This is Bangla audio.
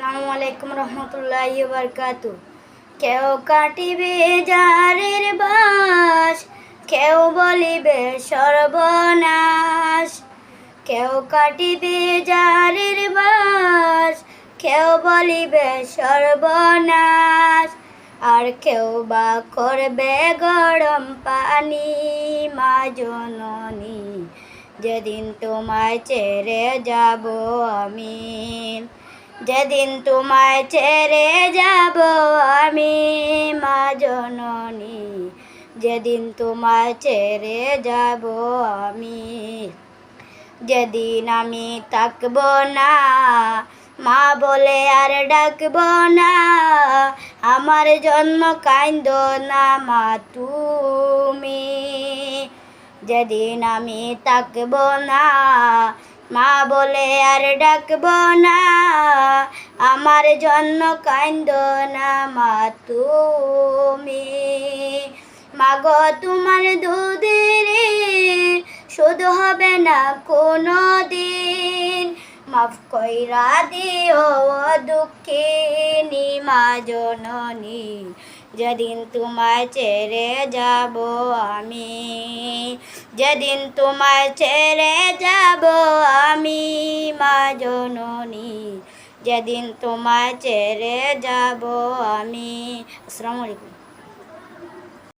আসসালামু আলাইকুম রহমতুল্লাহি ওয়া বারাকাতু। কেউ কাটিবে জারের বাস, কেউ বলিবে সর্বনাশ। কেউ কাটিবে জারের বাস, কেউ বলিবে সর্বনাশ। আর কেউ বা করবে গরম পানি। মা জননী, যেদিন তোমায় ছেড়ে যাব আমি, যেদিন তোমায় ছেড়ে যাব আমি মা জননী, যেদিন তোমায় ছেড়ে যাব আমি। যেদিন আমি থাকব না, মা বলে আর ডাকব না, আমার জন্য কাঁদো না মা তুমি। যেদিন আমি থাকব না, মা বলে আর ডাকব না, আমার জন্য কাঁদো না মা তুমি। মাগো তোমার দুধের শোধ হবে না কোনো দিন, মাফ কইরা দিও দুঃখিনী মা জননী, যেদিন তোমায় ছেড়ে যাব আমি, যেদিন তোমায় ছেড়ে যাব আমি মা জননী, যেদিন তোমায় ছেড়ে যাব আমি। আসসালামু আলাইকুম।